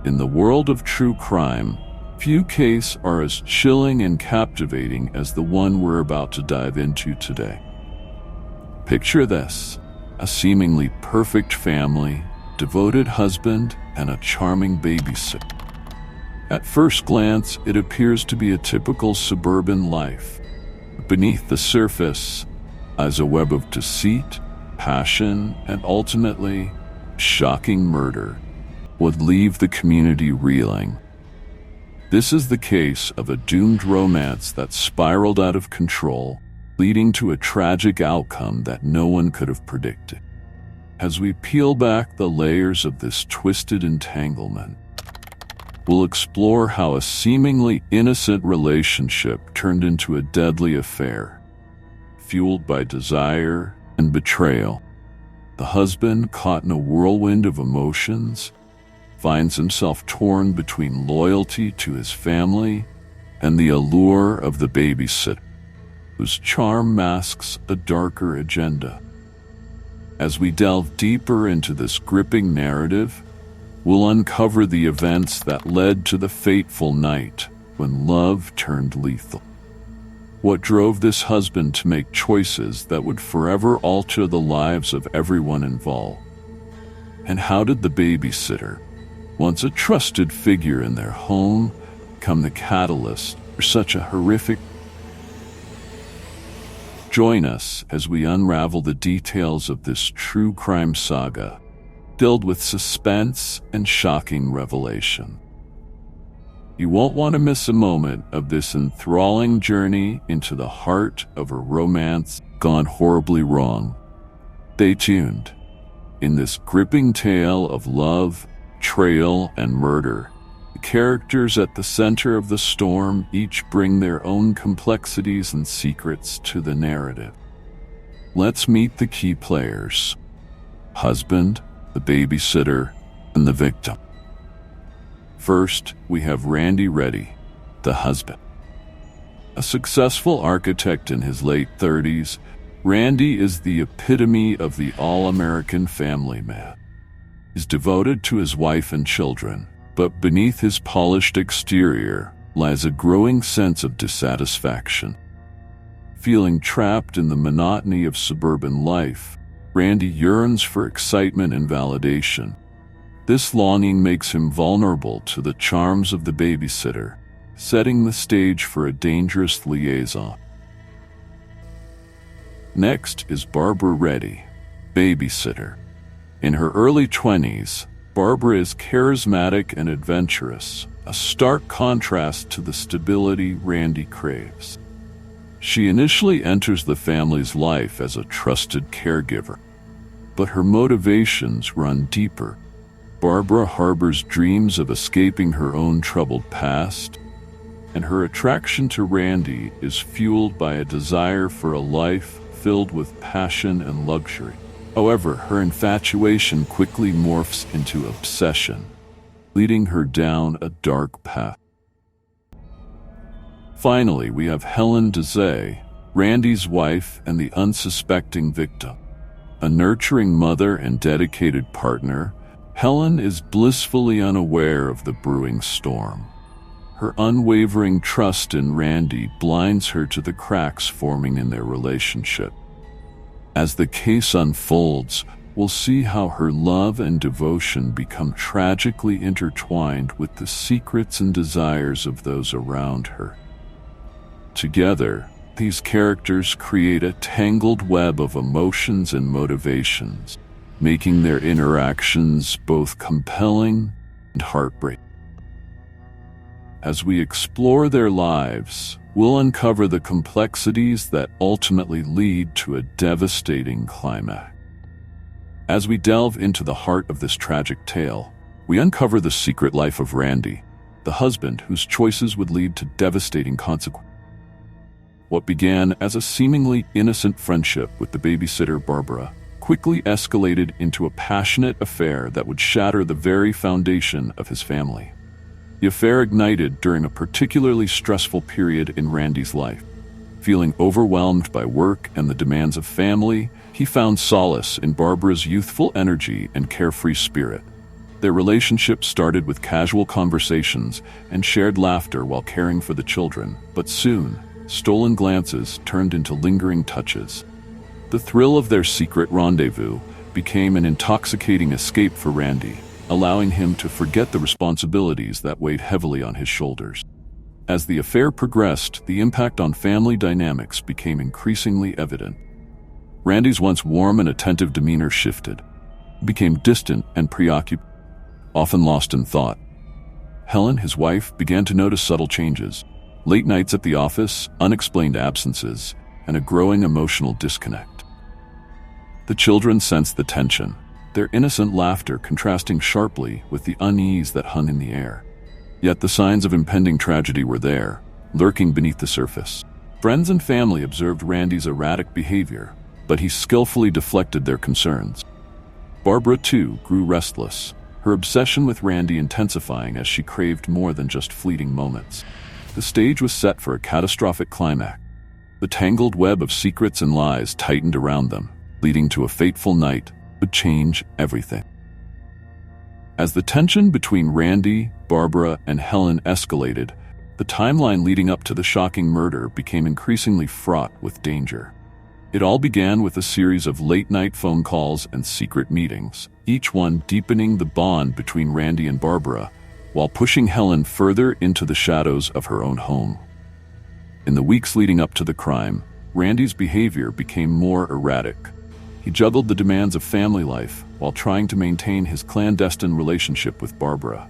In the world of true crime, few cases are as chilling and captivating as the one we're about to dive into today. Picture this: a seemingly perfect family, devoted husband, and a charming babysitter. At first glance, it appears to be a typical suburban life. Beneath the surface lies a web of deceit, passion, and ultimately, shocking murder would leave the community reeling. This is the case of a doomed romance that spiraled out of control, leading to a tragic outcome that no one could have predicted. As we peel back the layers of this twisted entanglement, we'll explore how a seemingly innocent relationship turned into a deadly affair, fueled by desire and betrayal. The husband, caught in a whirlwind of emotions, finds himself torn between loyalty to his family and the allure of the babysitter, whose charm masks a darker agenda. As we delve deeper into this gripping narrative, we'll uncover the events that led to the fateful night when love turned lethal. What drove this husband to make choices that would forever alter the lives of everyone involved? And how did the babysitter, once a trusted figure in their home, become the catalyst for such a horrific? Join us as we unravel the details of this true crime saga, filled with suspense and shocking revelation. You won't want to miss a moment of this enthralling journey into the heart of a romance gone horribly wrong. Stay tuned. In this gripping tale of love, betrayal, and murder, the characters at the center of the storm each bring their own complexities and secrets to the narrative. Let's meet the key players: husband, the babysitter, and the victim. First, we have Randy Reddy, the husband. A successful architect in his late 30s, Randy is the epitome of the all-American family man. He's devoted to his wife and children, but beneath his polished exterior lies a growing sense of dissatisfaction. Feeling trapped in the monotony of suburban life, Randy yearns for excitement and validation. This longing makes him vulnerable to the charms of the babysitter, setting the stage for a dangerous liaison. Next is Barbara Reddy, babysitter. In her early 20s, Barbara is charismatic and adventurous, a stark contrast to the stability Randy craves. She initially enters the family's life as a trusted caregiver, but her motivations run deeper. Barbara harbors dreams of escaping her own troubled past, and her attraction to Randy is fueled by a desire for a life filled with passion and luxury. However, her infatuation quickly morphs into obsession, leading her down a dark path. Finally, we have Helen DeZay, Randy's wife and the unsuspecting victim. A nurturing mother and dedicated partner, Helen is blissfully unaware of the brewing storm. Her unwavering trust in Randy blinds her to the cracks forming in their relationship. As the case unfolds, we'll see how her love and devotion become tragically intertwined with the secrets and desires of those around her. Together, these characters create a tangled web of emotions and motivations, making their interactions both compelling and heartbreaking. As we explore their lives, we'll uncover the complexities that ultimately lead to a devastating climax. As we delve into the heart of this tragic tale, we uncover the secret life of Randy, the husband whose choices would lead to devastating consequences. What began as a seemingly innocent friendship with the babysitter Barbara quickly escalated into a passionate affair that would shatter the very foundation of his family. The affair ignited during a particularly stressful period in Randy's life. Feeling overwhelmed by work and the demands of family, he found solace in Barbara's youthful energy and carefree spirit. Their relationship started with casual conversations and shared laughter while caring for the children, but soon, stolen glances turned into lingering touches. The thrill of their secret rendezvous became an intoxicating escape for Randy, allowing him to forget the responsibilities that weighed heavily on his shoulders. As the affair progressed, the impact on family dynamics became increasingly evident. Randy's once warm and attentive demeanor shifted, became distant and preoccupied, often lost in thought. Helen, his wife, began to notice subtle changes: late nights at the office, unexplained absences, and a growing emotional disconnect. The children sensed the tension, their innocent laughter contrasting sharply with the unease that hung in the air. Yet the signs of impending tragedy were there, lurking beneath the surface. Friends and family observed Randy's erratic behavior, but he skillfully deflected their concerns. Barbara, too, grew restless, her obsession with Randy intensifying as she craved more than just fleeting moments. The stage was set for a catastrophic climax. The tangled web of secrets and lies tightened around them, leading to a fateful night that would change everything. As the tension between Randy, Barbara, and Helen escalated, the timeline leading up to the shocking murder became increasingly fraught with danger. It all began with a series of late-night phone calls and secret meetings, each one deepening the bond between Randy and Barbara, while pushing Helen further into the shadows of her own home. In the weeks leading up to the crime, Randy's behavior became more erratic. He juggled the demands of family life while trying to maintain his clandestine relationship with Barbara.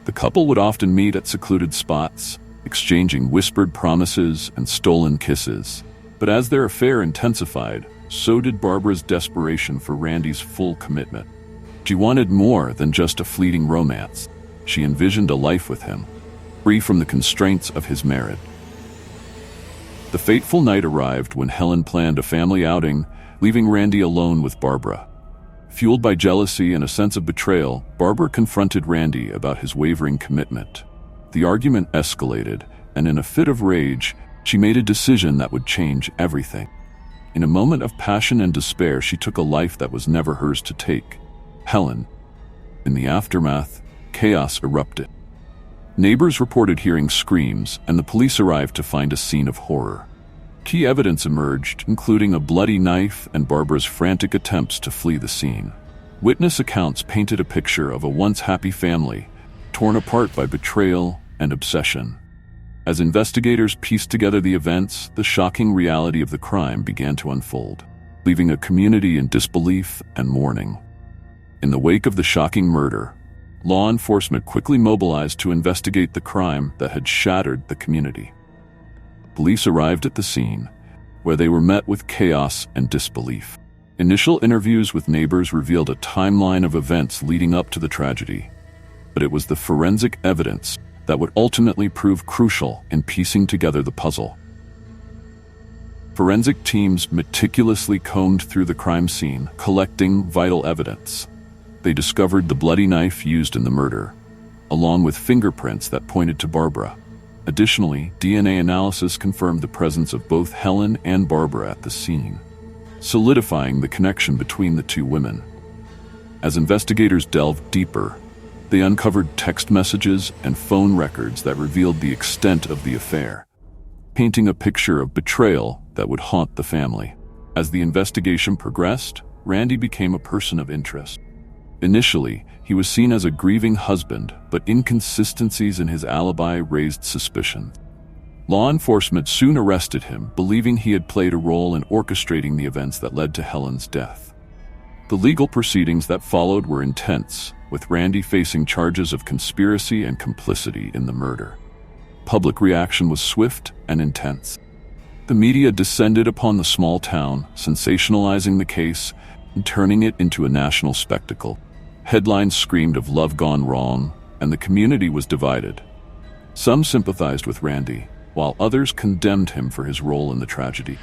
The couple would often meet at secluded spots, exchanging whispered promises and stolen kisses. But as their affair intensified, so did Barbara's desperation for Randy's full commitment. She wanted more than just a fleeting romance. She envisioned a life with him, free from the constraints of his marriage. The fateful night arrived when Helen planned a family outing, leaving Randy alone with Barbara. Fueled by jealousy and a sense of betrayal, Barbara confronted Randy about his wavering commitment. The argument escalated, and in a fit of rage, she made a decision that would change everything. In a moment of passion and despair, she took a life that was never hers to take. Helen. In the aftermath, chaos erupted. Neighbors reported hearing screams, and the police arrived to find a scene of horror. Key evidence emerged, including a bloody knife and Barbara's frantic attempts to flee the scene. Witness accounts painted a picture of a once happy family, torn apart by betrayal and obsession. As investigators pieced together the events, the shocking reality of the crime began to unfold, leaving a community in disbelief and mourning. In the wake of the shocking murder, law enforcement quickly mobilized to investigate the crime that had shattered the community. Police arrived at the scene, where they were met with chaos and disbelief. Initial interviews with neighbors revealed a timeline of events leading up to the tragedy, but it was the forensic evidence that would ultimately prove crucial in piecing together the puzzle. Forensic teams meticulously combed through the crime scene, collecting vital evidence. They discovered the bloody knife used in the murder, along with fingerprints that pointed to Barbara. Additionally, DNA analysis confirmed the presence of both Helen and Barbara at the scene, solidifying the connection between the two women. As investigators delved deeper, they uncovered text messages and phone records that revealed the extent of the affair, painting a picture of betrayal that would haunt the family. As the investigation progressed, Randy became a person of interest. Initially, he was seen as a grieving husband, but inconsistencies in his alibi raised suspicion. Law enforcement soon arrested him, believing he had played a role in orchestrating the events that led to Helen's death. The legal proceedings that followed were intense, with Randy facing charges of conspiracy and complicity in the murder. Public reaction was swift and intense. The media descended upon the small town, sensationalizing the case and turning it into a national spectacle. Headlines screamed of love gone wrong, and the community was divided. Some sympathized with Randy, while others condemned him for his role in the tragedy.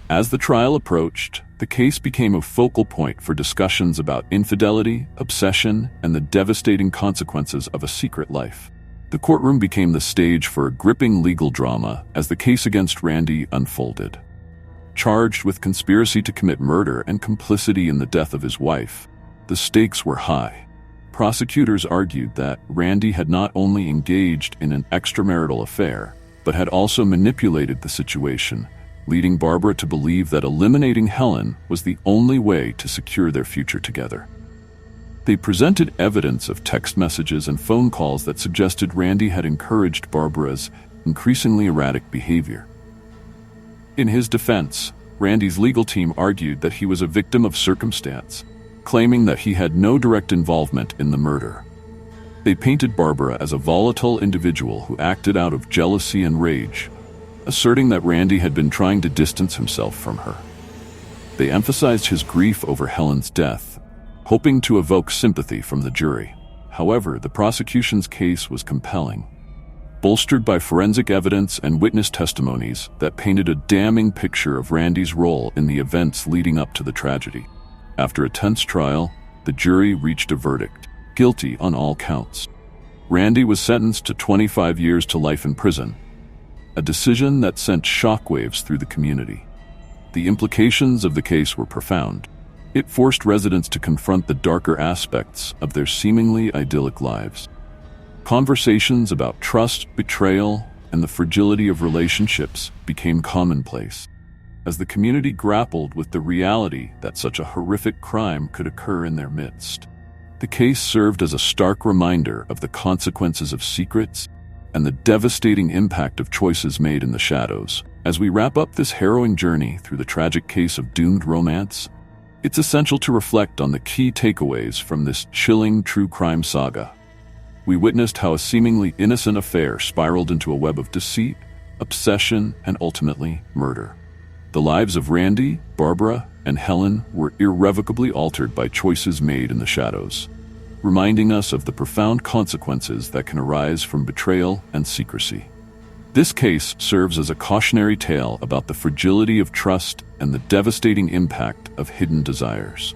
As the trial approached, the case became a focal point for discussions about infidelity, obsession, and the devastating consequences of a secret life. The courtroom became the stage for a gripping legal drama as the case against Randy unfolded. Charged with conspiracy to commit murder and complicity in the death of his wife, the stakes were high. Prosecutors argued that Randy had not only engaged in an extramarital affair, but had also manipulated the situation, leading Barbara to believe that eliminating Helen was the only way to secure their future together. They presented evidence of text messages and phone calls that suggested Randy had encouraged Barbara's increasingly erratic behavior. In his defense, Randy's legal team argued that he was a victim of circumstance, claiming that he had no direct involvement in the murder. They painted Barbara as a volatile individual who acted out of jealousy and rage, asserting that Randy had been trying to distance himself from her. They emphasized his grief over Helen's death, hoping to evoke sympathy from the jury. However, the prosecution's case was compelling, bolstered by forensic evidence and witness testimonies that painted a damning picture of Randy's role in the events leading up to the tragedy. After a tense trial, the jury reached a verdict: guilty on all counts. Randy was sentenced to 25 years to life in prison, a decision that sent shockwaves through the community. The implications of the case were profound. It forced residents to confront the darker aspects of their seemingly idyllic lives. Conversations about trust, betrayal, and the fragility of relationships became commonplace, as the community grappled with the reality that such a horrific crime could occur in their midst. The case served as a stark reminder of the consequences of secrets and the devastating impact of choices made in the shadows. As we wrap up this harrowing journey through the tragic case of doomed romance, it's essential to reflect on the key takeaways from this chilling true crime saga. We witnessed how a seemingly innocent affair spiraled into a web of deceit, obsession, and ultimately murder. The lives of Randy, Barbara, and Helen were irrevocably altered by choices made in the shadows, reminding us of the profound consequences that can arise from betrayal and secrecy. This case serves as a cautionary tale about the fragility of trust and the devastating impact of hidden desires.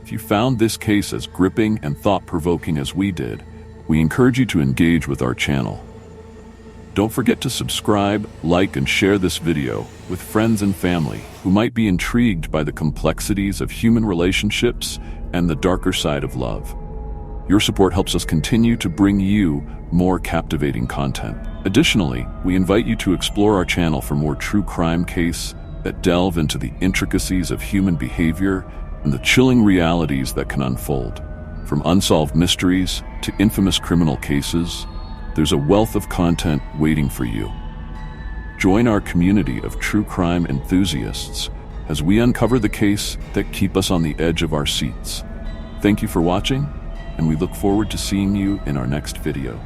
If you found this case as gripping and thought-provoking as we did, we encourage you to engage with our channel. Don't forget to subscribe, like, and share this video with friends and family who might be intrigued by the complexities of human relationships and the darker side of love. Your support helps us continue to bring you more captivating content. Additionally, we invite you to explore our channel for more true crime cases that delve into the intricacies of human behavior and the chilling realities that can unfold. From unsolved mysteries to infamous criminal cases, there's a wealth of content waiting for you. Join our community of true crime enthusiasts as we uncover the case that keep us on the edge of our seats. Thank you for watching, and we look forward to seeing you in our next video.